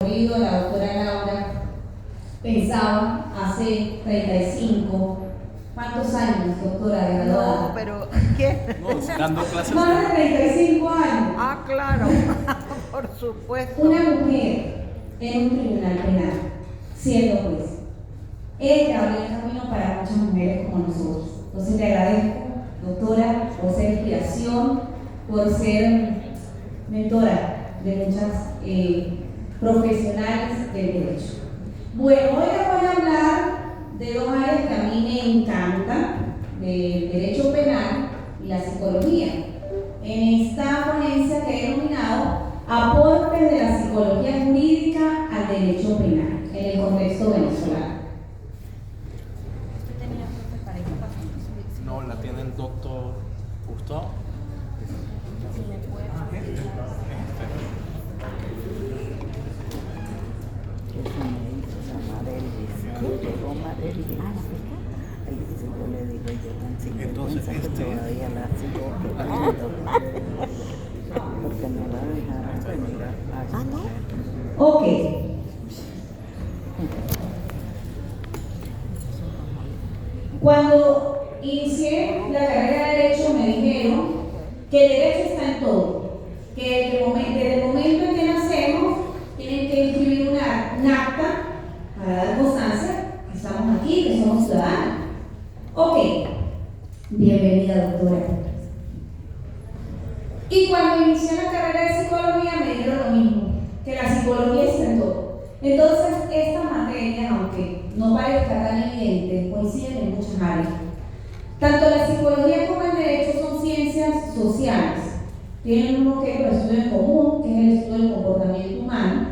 La doctora Laura pensaba hace 35, ¿cuántos años, doctora, de graduada? No, pero ¿qué? No, dando clases. Más de 35 años. Ah, claro, por supuesto. Una mujer en un tribunal penal, siendo juez. Ella abrió el camino para muchas mujeres como nosotros. Entonces le agradezco, doctora, por ser inspiración, por ser mentora de muchas profesionales del derecho. Bueno, hoy les voy a hablar de dos áreas que a mí me encantan, del derecho penal y la psicología. En esta ponencia que he denominado Aportes de la psicología jurídica al derecho penal en el contexto venezolano. No, la tiene el doctor Gustavo. Entonces, todavía la sigo porque no la dejaron. ¿No? Ok. Cuando inicié la carrera de Derecho me dijeron que el derecho está en todo, que desde el momento en que nacemos tienen que inscribir un acta para dar constancia que estamos aquí, que somos ciudadanos. Ok, bienvenida doctora. Y cuando inicié la carrera de psicología me dijeron lo mismo, que la psicología está en todo. Entonces, esta materia, aunque no parezca tan evidente, coinciden en muchas áreas. Tanto la psicología como el derecho son ciencias sociales. Tienen un objeto de estudio en común, que es el estudio del comportamiento humano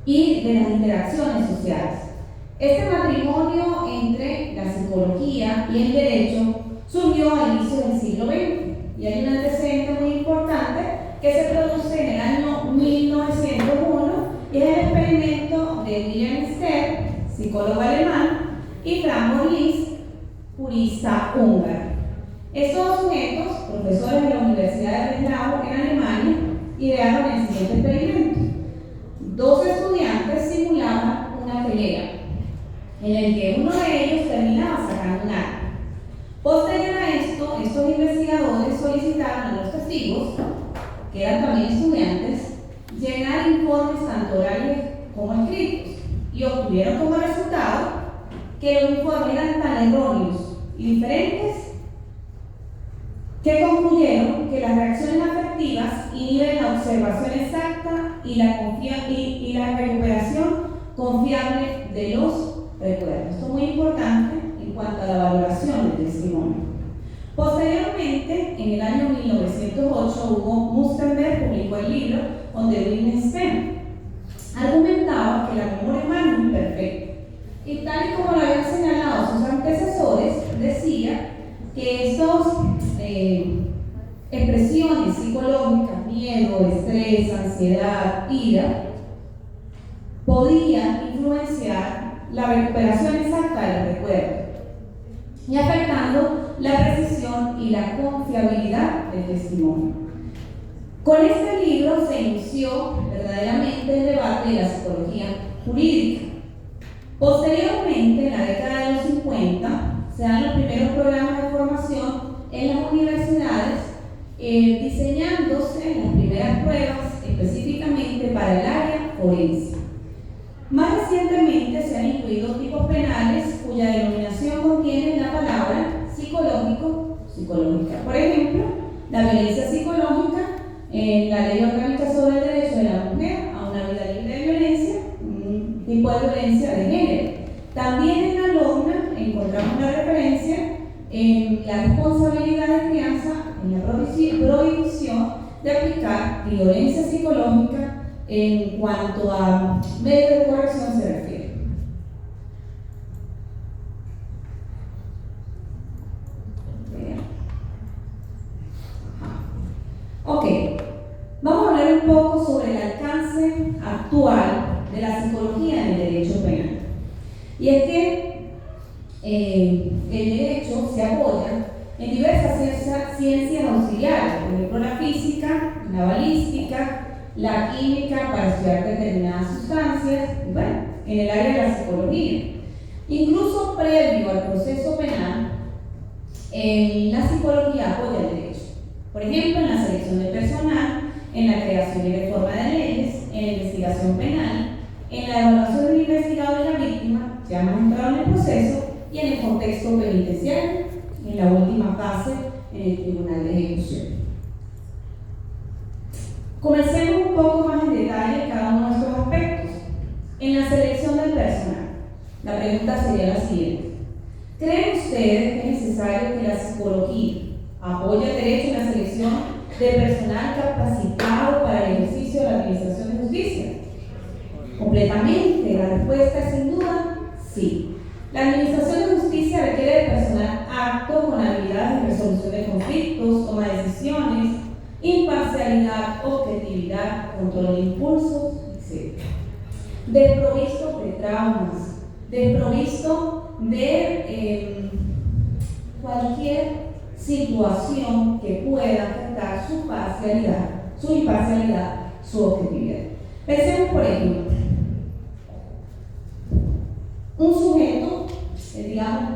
y de las interacciones sociales. Este matrimonio entre la psicología y el derecho surgió a inicios del siglo XX y hay un antecedente muy importante que se produce en el año 1901 y es el experimento de William Stern, psicólogo alemán, y Frank Boris, jurista húngaro. Estos dos sujetos, profesores de la Universidad de Breslau en Alemania, idearon el siguiente experimento. Dos estudiantes simulaban una pelea en el que uno de ellos terminaba sacando un arma. Posterior a esto, estos investigadores solicitaron a los testigos, que eran también estudiantes, llenar informes tanto orales como escritos y obtuvieron como resultado que los informes eran tan erróneos y diferentes que concluyeron que las reacciones afectivas inhiben la observación exacta y la recuperación confiable de los recuerdos. Esto es muy importante en cuanto a la valoración del testimonio. Posteriormente, en el año 1908, Hugo Mustenberg publicó el libro donde Wittgenstein argumentaba que la memoria humana es imperfecta. Y tal y como lo habían señalado sus antecesores, decía que estas expresiones psicológicas, miedo, estrés, ansiedad, ira, podían influenciar la recuperación exacta del recuerdo y afectando la precisión y la confiabilidad del testimonio. Con este libro se inició verdaderamente el debate de la psicología jurídica. Posteriormente, en la década de los 50, se dan los primeros programas de formación en las universidades, diseñándose las primeras pruebas específicamente para el área forense. Más recientemente se han incluido tipos penales cuya denominación contiene la palabra psicológica. Por ejemplo, la violencia psicológica en la Ley Orgánica sobre el Derecho de la Mujer a una vida libre de violencia, un tipo de violencia de género. También en la LOGNA encontramos una referencia en la responsabilidad de crianza en la prohibición de aplicar violencia psicológica en cuanto a medios de coerción se refiere. Ok, vamos a hablar un poco sobre el alcance actual de la psicología en el derecho penal. Y es que el derecho se apoya en diversas ciencias auxiliares, por ejemplo la física, la balística, la química para estudiar determinadas sustancias, y bueno, en el área de la psicología. Incluso previo al proceso penal, la psicología apoya el derecho. Por ejemplo, en la selección de personal, en la creación y reforma de leyes, en la investigación penal, en la evaluación del investigado y la víctima, ya hemos entrado en el proceso, y en el contexto penitenciario, en la última fase, en el tribunal de ejecución. Comencemos un poco más en detalle en cada uno de estos aspectos. En la selección del personal, la pregunta sería la siguiente: ¿creen ustedes que es necesario que la psicología apoye el derecho en la selección de personal capacitado para el ejercicio de la administración de justicia? Completamente, la respuesta es sin duda sí. La administración de justicia requiere de personal apto con habilidades de resolución de conflictos, toma de decisiones, imparcialidad, objetividad, control de impulsos, etc. Desprovisto de traumas, desprovisto de cualquier situación que pueda afectar su parcialidad, su imparcialidad, su objetividad. Pensemos, por ejemplo, un sujeto, digamos,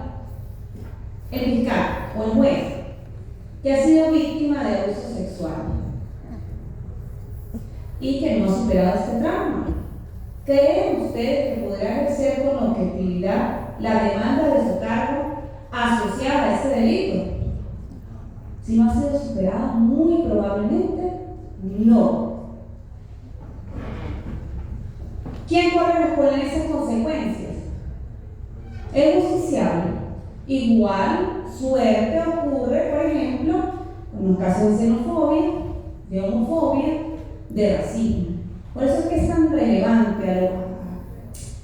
el fiscal o el juez, que ha sido víctima de abuso sexual y que no ha superado este trauma. ¿Creen ustedes que podrá ejercer con objetividad la demanda de su cargo asociada a este delito? Si no ha sido superado, muy probablemente no. ¿Quién corre con esas consecuencias? El justiciable. Igual suerte ocurre, por ejemplo, en un caso de xenofobia, de homofobia, de racismo. Por eso es que es tan relevante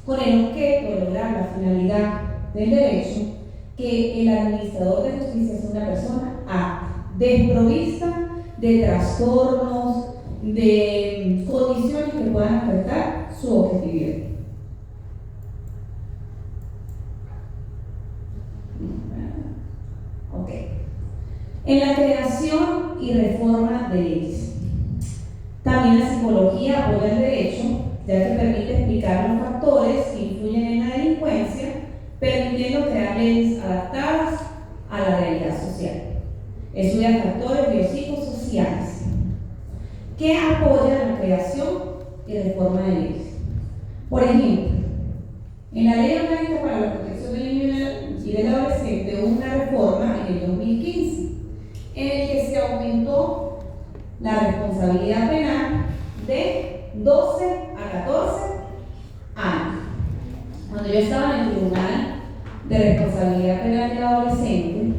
con el objeto de lograr la finalidad del derecho que el administrador de justicia es una persona apta, desprovista de trastornos, de condiciones que puedan afectar su objetividad. Ok. En la creación y reforma de leyes. También la psicología apoya el derecho, ya que permite explicar los factores que influyen en la delincuencia, permitiendo crear leyes adaptadas a la realidad social. Estudia factores biopsicosociales que apoyan la creación y reforma de leyes. Por ejemplo, en la Ley Orgánica para la Protección del Niño y del Adolescente hubo una reforma en el 2015 en el que se aumentó la responsabilidad penal de 12 a 14 años. Cuando yo estaba en el Tribunal de Responsabilidad Penal del Adolescente,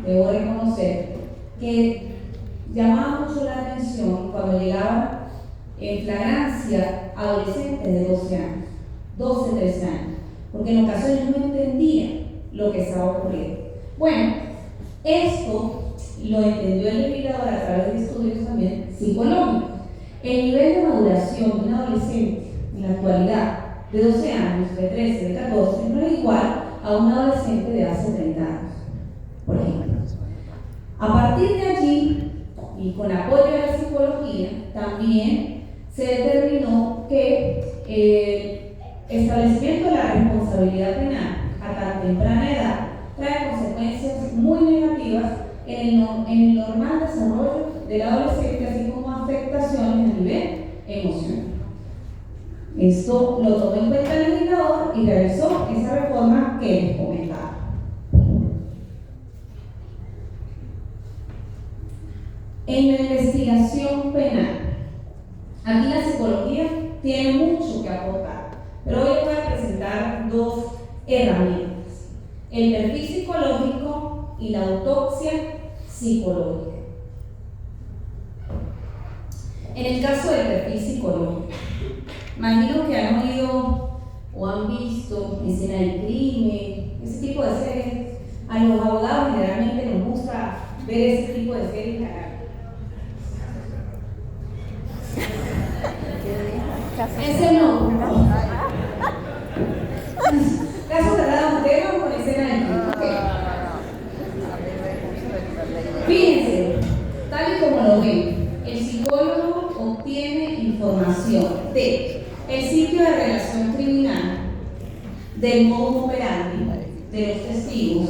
debo reconocer que llamaba mucho la atención cuando llegaban en flagrancia adolescentes de 12 años, 12, 13 años, porque en ocasiones no entendían lo que estaba ocurriendo. Bueno, esto lo entendió el legislador a través de estudios también psicológicos. El nivel de maduración de un adolescente en la actualidad de 12 años, de 13, de 14, no es igual a un adolescente de hace 30 años, por ejemplo. A partir de allí, y con apoyo de la psicología, también se determinó que el establecimiento de la responsabilidad penal a tan temprana edad trae consecuencias muy negativas en el normal desarrollo del adolescente, así como afectaciones a nivel emocional. Esto lo tomó en cuenta el legislador y realizó esa reforma que les comentaba. En la investigación penal, aquí la psicología tiene mucho que aportar, pero hoy les voy a presentar dos herramientas: el perfil psicológico y la autopsia psicológica. En el caso del perfil psicológico, imagino que han oído o han visto escena del crimen, ese tipo de series. A los abogados generalmente nos gusta ver ese tipo de series. Ese no. Caso cerrado, tema con escena del crimen. Okay. Fíjense, tal y como lo ven, el psicólogo obtiene información del modo operandi de los testigos,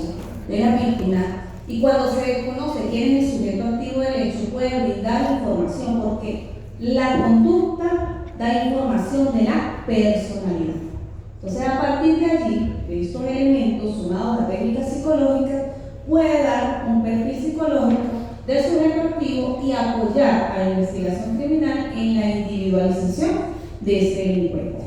de la víctima, y cuando se conoce quién es el sujeto activo del hecho, puede brindar información, porque la conducta da información de la personalidad. Entonces, a partir de allí, de estos elementos sumados a técnicas psicológicas, puede dar un perfil psicológico del sujeto activo y apoyar a la investigación criminal en la individualización de este delincuente.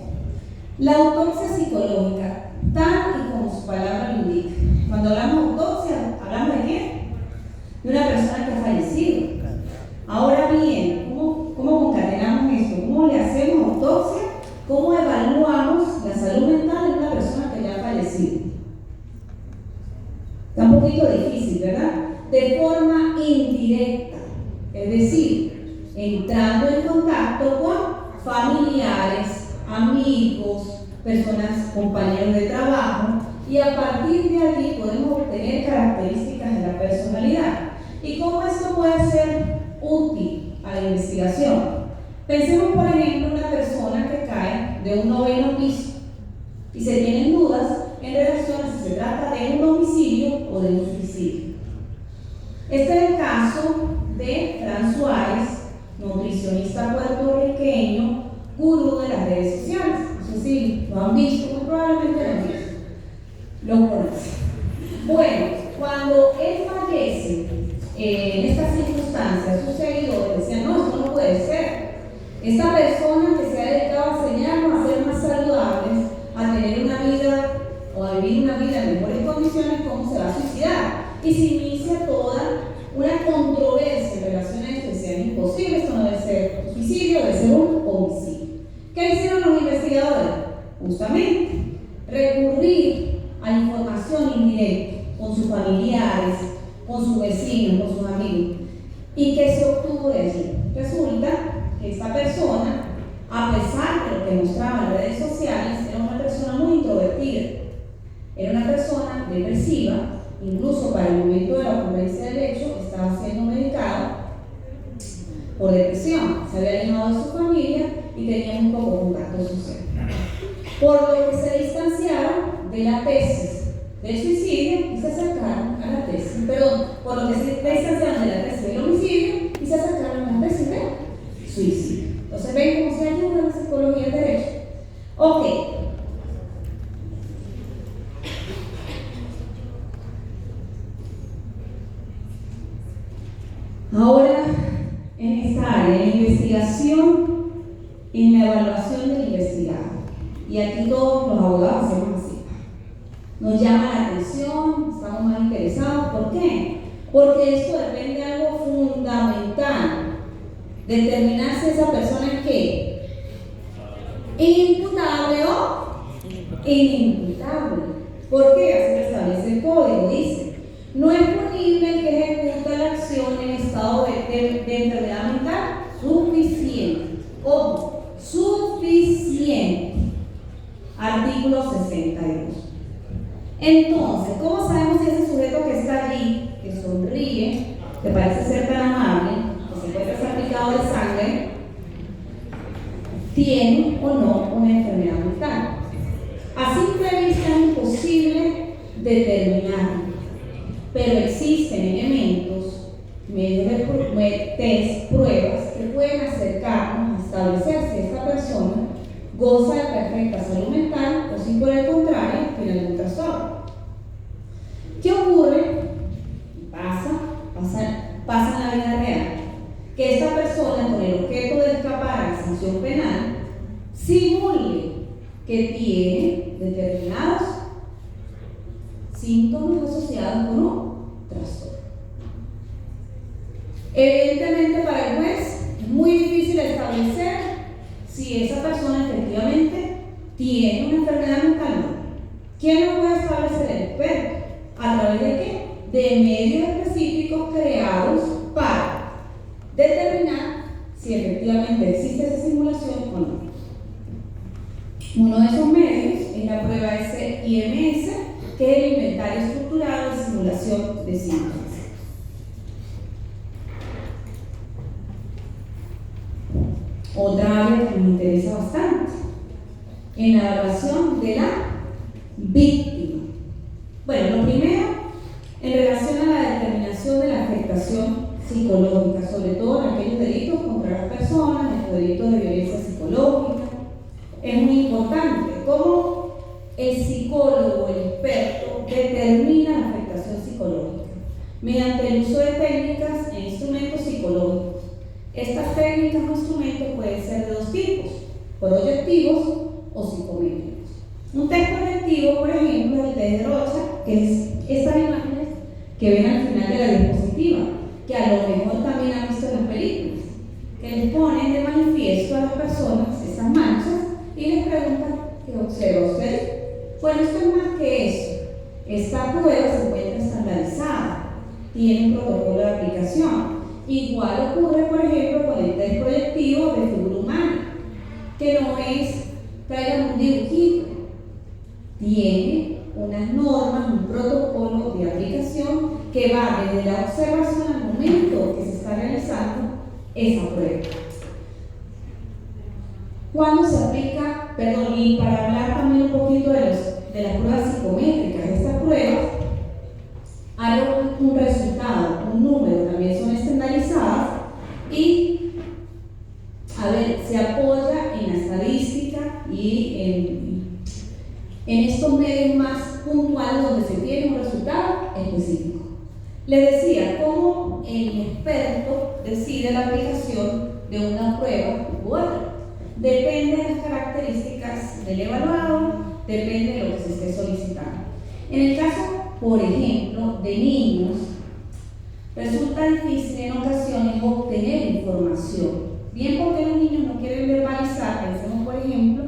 La autopsia psicológica, tal y como su palabra lo indica. Cuando hablamos de autopsia, ¿hablamos de quién? De una persona que ha fallecido. Ahora bien, ¿cómo concatenamos esto? ¿Cómo le hacemos autopsia? ¿Cómo evaluamos la salud mental de una persona que ya ha fallecido? Está un poquito difícil, ¿verdad? De forma indirecta, es decir, entrando en contacto con familiares, amigos, personas, compañeros de trabajo, y a partir de allí podemos obtener características de la personalidad. ¿Y cómo esto puede ser útil a la investigación? Pensemos, por ejemplo, en una persona que cae de un 9º piso y se tienen dudas en relación a si se trata de un homicidio o de un suicidio. Este es el caso de Fran Suárez, nutricionista puertorriqueño, gurú de las redes sociales. No sé si lo han visto, muy probablemente lo han visto. Lo conocen. Bueno, cuando él fallece, en estas circunstancias, sus seguidores decían: no, esto no puede ser. Esta persona que se ha dedicado a enseñarnos a ser más saludables, a tener una vida o a vivir una vida en mejores condiciones, ¿cómo se va a suicidar? Y se inicia toda una controversia en relación a esto. Decían: imposible, esto no debe ser un suicidio, debe ser un homicidio. ¿Qué hicieron los investigadores? Justamente recurrir a información indirecta con sus familiares, con sus vecinos, con sus amigos. ¿Y qué se obtuvo de allí? Resulta que esta persona, a pesar de lo que mostraban las redes sociales, era una persona muy introvertida, era una persona depresiva, incluso para el momento de la ocurrencia del hecho estaba siendo medicado por depresión, se había alejado de su familia y tenía muy poco contacto social. Por lo que se distanciaron de la tesis del suicidio y se acercaron a la tesis, por lo que se distanciaron de la tesis del homicidio y se acercaron a la tesis del suicidio. Entonces, ven cómo se ayuda la psicología del derecho. Ok. Ahora, en esta área, en la investigación, en la evaluación del investigado. Y aquí todos los abogados hacemos así. Nos llama la atención, estamos más interesados. ¿Por qué? Porque esto depende de algo fundamental. Determinar si esa persona es ¿qué? Imputable o inimputable. ¿Por qué? Así lo establece el código. Dice: no es punible el que ejecuta la acción en estado de enfermedad mental suficiente. Ojo, suficiente. Artículo 62. Entonces, ¿cómo sabemos si ese sujeto que está allí, que sonríe, que parece ser tan amable, que se encuentra salpicado de sangre, tiene o no una enfermedad mental? A simple vista es imposible determinarlo, pero existen elementos, medios de test, pruebas que pueden acercarnos a establecer si esta persona goza de perfecta salud mental o si por el contrario tiene algún trastorno. ¿Qué ocurre? Pasa en la vida real. Que esta persona, con el objeto de escapar a la sanción penal, simule que tiene determinados síntomas asociados con un trastorno. Evidentemente, para el juez es muy difícil establecer si esa persona efectivamente tiene una enfermedad mental. ¿Quién lo puede establecer? El experto. ¿A través de qué? De medios específicos creados para determinar si efectivamente existe esa simulación o no. Uno de esos medios es la prueba SIMS, que es el inventario estructurado de simulación de síntomas. Otra área que nos interesa bastante en la evaluación de la víctima. Bueno, lo primero, en relación a la determinación de la afectación psicológica, sobre todo en aquellos delitos contra las personas, en los delitos de violencia psicológica, es muy importante cómo el psicólogo, el experto, determina la afectación psicológica mediante el uso de técnicas e instrumentos psicológicos. Estas técnicas o instrumentos pueden ser de dos tipos: proyectivos o psicométricos. Un test proyectivo, por ejemplo, es el test de Rocha, que es estas imágenes que ven al final de la diapositiva, que a lo mejor también han visto en las películas, que les ponen de manifiesto a las personas estas manchas y les preguntan: ¿qué observa usted? Bueno, esto es más que eso. Esta prueba se encuentra estandarizada, tiene un protocolo de aplicación. Igual ocurre, por ejemplo, con el test proyectivo de figura humana, que no es traigan un dibujito, tiene unas normas, un protocolo de aplicación que va desde la observación al momento que se está realizando esa prueba. ¿Cuándo se aplica? Perdón, y para hablar también un poquito de las pruebas psicométricas, estas pruebas hay un resultado, un número, también son estandarizadas y, a ver, se apoya en la estadística y en estos medios más puntuales donde se tiene un resultado específico. Les decía cómo el experto decide la aplicación de una prueba u otra. Depende de las características del evaluado, depende de lo que se esté solicitando. En el caso, por ejemplo, de niños, resulta difícil en ocasiones obtener información. Bien porque los niños no quieren verbalizar, pensemos por ejemplo,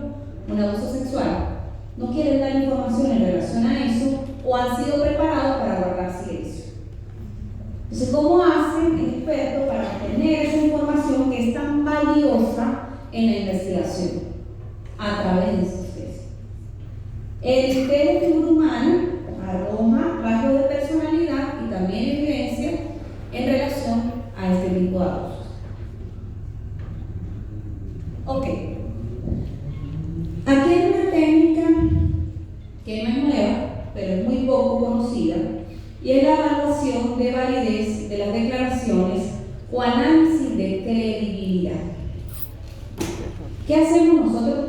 un abuso sexual. No quieren dar información en relación a eso o han sido preparados para guardar silencio. Entonces, ¿cómo hacen el experto para obtener esa información que es tan valiosa en la investigación? A través de esos test. El test de figura humana arroja rasgos de personalidad y también evidencia en relación a este tipo de abusos. Ok. Aquí hay una técnica que no es nueva, pero es muy poco conocida, y es la evaluación de validez de las declaraciones o análisis de credibilidad. ¿Qué hacemos nosotros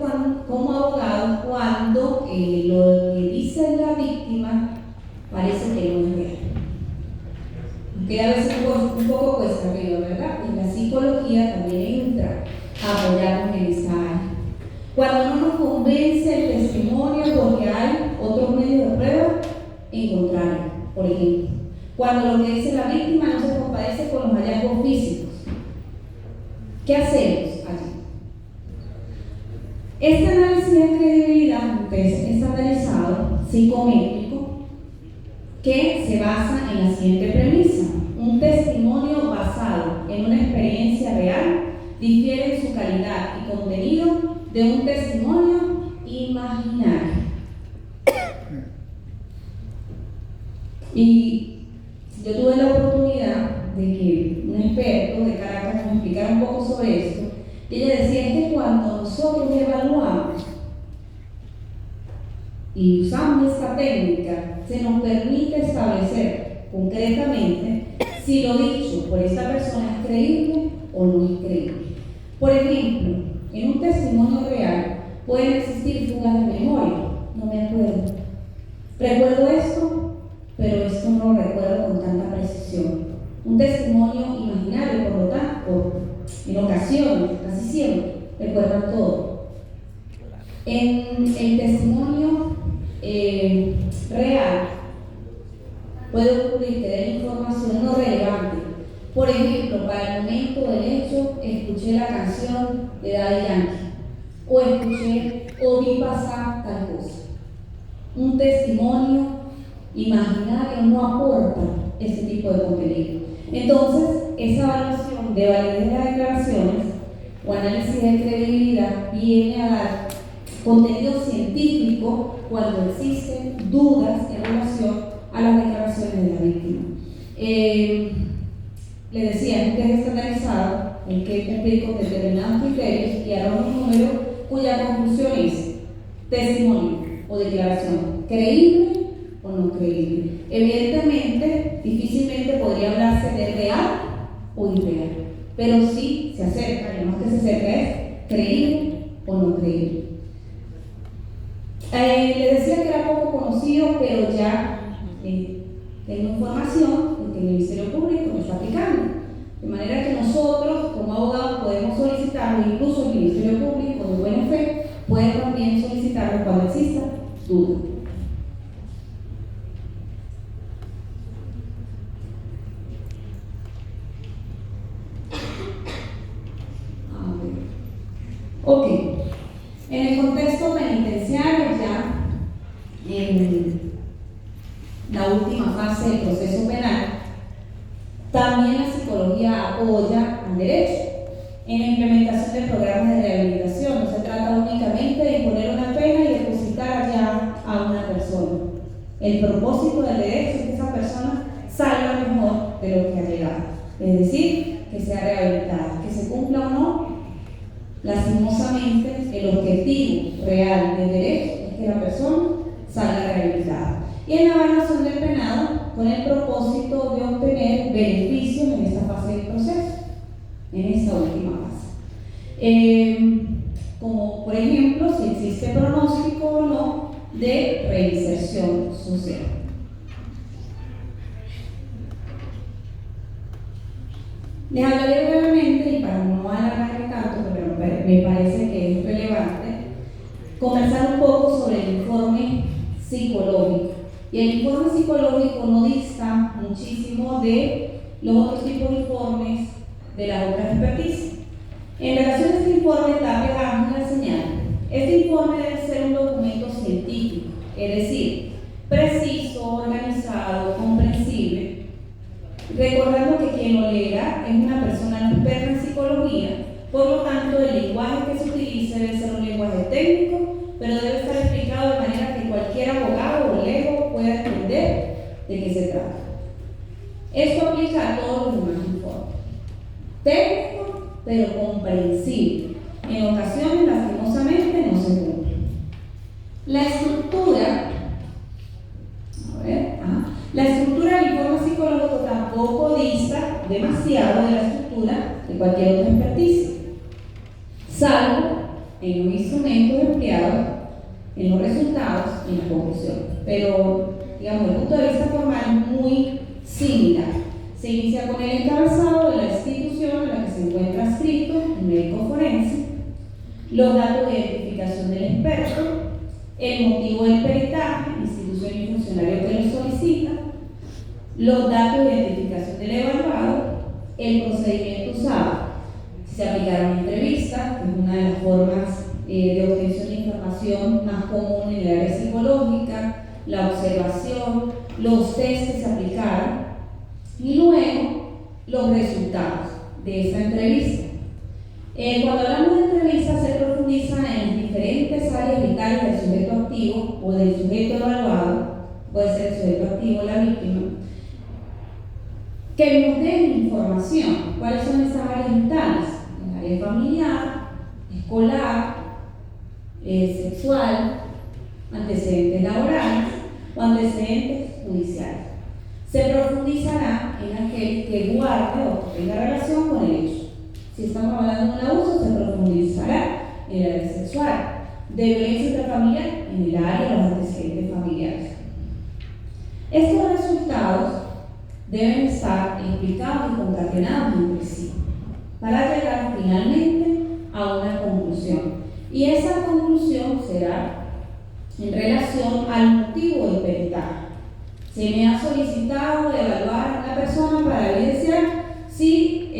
como abogados cuando lo que dice la víctima parece que no es real? Aunque a veces un poco cuesta arriba, ¿verdad? Y la psicología también entra a apoyarnos en esa área. Cuando no nos convence el testimonio porque hay otros medios de prueba, en contrario, por ejemplo. Cuando lo que dice la víctima no se compadece con los hallazgos físicos, ¿qué hacemos allí? Este análisis de credibilidad es estandarizado, psicométrico, que se basa en la siguiente premisa: un testimonio basado en una experiencia real difiere en su calidad y contenido de un testimonio imaginario. Y yo tuve la oportunidad de que un experto de Caracas nos explicara un poco sobre esto, y ella decía: es que cuando nosotros evaluamos y usamos esta técnica, se nos permite establecer concretamente si lo dicho por esta persona es creíble o no es creíble. Por ejemplo, en un testimonio real pueden existir fugas de memoria. No me acuerdo. Recuerdo esto, pero esto no lo recuerdo con tanta precisión. Un testimonio imaginario, por lo tanto, en ocasiones, casi siempre, recuerdan todo. En el testimonio real puede ocurrir que den información no relevante. Por ejemplo, para el momento del hecho, escuché la canción de Daddy Yankee, o escuché o vi pasar tal cosa. Un testimonio imaginario no aporta este tipo de contenido. Entonces, esa evaluación de validez de las declaraciones o análisis de credibilidad viene a dar contenido científico cuando existen dudas en relación a las declaraciones de la víctima. Le decía, un test estandarizado, el que cumple con determinados criterios y arroja un número cuya conclusión es testimonio o declaración, creíble o no creíble. Evidentemente, difícilmente podría hablarse de real o irreal, pero sí se acerca, y lo más que se acerca es creíble o no creíble. Les decía que era poco conocido, pero ya tengo información de que el Ministerio Público lo está aplicando. De manera que nosotros, como abogados, podemos solicitarlo, incluso el Ministerio Público de buena fe puede también solicitarlo cuando exista duda. Ok, en el contexto penitenciario, ya en la última fase del proceso penal, también la psicología apoya al derecho en la implementación de programas de rehabilitación. No se trata únicamente de imponer una pena y depositar ya a una persona. El propósito del derecho es que esa persona salga mejor de lo que ha llegado, es decir, que sea rehabilitada, que se cumpla o no. Lastimosamente, el objetivo real del derecho es que la persona salga rehabilitada. Y en la evaluación del penado, con el propósito de obtener beneficios en esta fase del proceso, en esta última fase. Como por ejemplo, si existe pronóstico o no de reinserción social. Les hablaré brevemente, y para no alargarme tanto, pero me parece que es relevante, conversar un poco sobre el informe psicológico. Y el informe psicológico no dista muchísimo de los otros tipos de informes de las otras experticias. En relación a este informe, Tapia Ángela señala: este informe debe ser un documento científico, es decir, preciso, organizado, comprensible, recordando que quien lo lea es una persona experta en psicología. Por lo tanto, el lenguaje que se utilice debe ser un lenguaje técnico, pero debe estar explicado de manera que cualquier abogado o lego pueda entender de qué se trata. Esto aplica a todos los demás informes. Técnico, pero comprensible. En ocasiones, lastimosamente, no se cumple. La estructura del informe psicológico tampoco dista demasiado de la estructura de cualquier otra experticia, salvo en los instrumentos empleados, en los resultados y en la conclusión. Pero, digamos, el punto de vista formal es muy similar. Se inicia con el encabezado de la institución en la que se encuentra adscrito el médico forense, los datos de identificación del experto, el motivo del peritaje, institución y funcionario que lo solicita, los datos de identificación del evaluado, el procedimiento usado, si se aplicaron entrevistas, que es una de las formas de obtención de información más común en el área psicológica, la observación, los test que se aplicaron y luego los resultados de esa entrevista. Cuando hablamos de entrevistas, se profundiza en las diferentes áreas vitales del sujeto activo o del sujeto evaluado, puede ser el sujeto activo o la víctima, que nos den información. ¿Cuáles son esas áreas vitales? El área familiar, escolar, sexual, antecedentes laborales o antecedentes judiciales. Se profundizará en aquel que guarde o tenga relación con el hecho. Si estamos hablando de un abuso, se profundizará en el área sexual, de violencia intrafamiliar en el área de los antecedentes familiares. Estos resultados deben estar explicados y concatenados entre sí para llegar finalmente a una conclusión. Y esa conclusión será en relación al motivo del peritaje. Se me ha solicitado evaluar a una persona para evidenciar si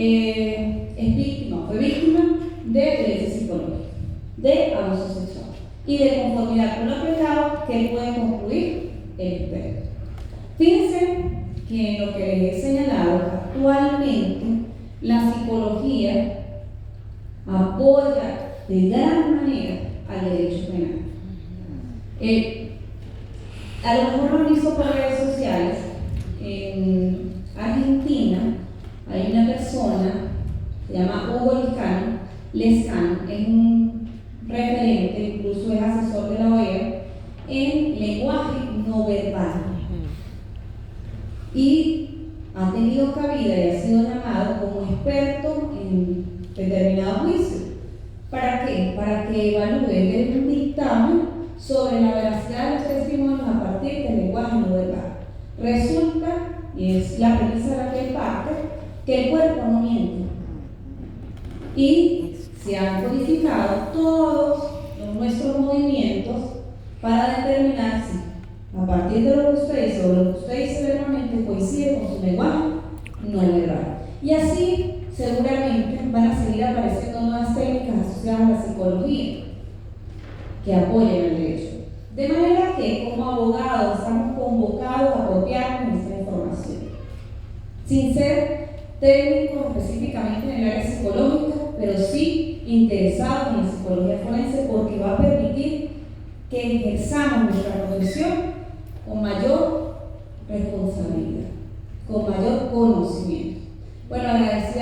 es víctima o fue víctima de violencia psicológica, de abuso sexual y de conformidad con lo aplicado que puede concluir el experto. Fíjense que en lo que les he señalado, actualmente la psicología apoya de gran manera al derecho penal. A lo mejor lo han visto por redes sociales. En Argentina hay una persona, se llama Hugo Lescano, es un referente, incluso es asesor de la OEA, sobre la veracidad de los testimonios a partir del lenguaje no verbal. Resulta, y es la premisa de la que parte, que el cuerpo no miente. Y se han codificado todos nuestros movimientos para determinar si a partir de lo que usted dice o lo que usted dice verbalmente coincide con su lenguaje no verbal. Y así seguramente van a seguir apareciendo nuevas técnicas asociadas a la psicología que apoyen el derecho. De manera que como abogados estamos convocados a apropiarnos esta información, sin ser técnicos específicamente en el área psicológica, pero sí interesados en la psicología forense, porque va a permitir que ejerzamos nuestra profesión con mayor responsabilidad, con mayor conocimiento. Bueno, agradecido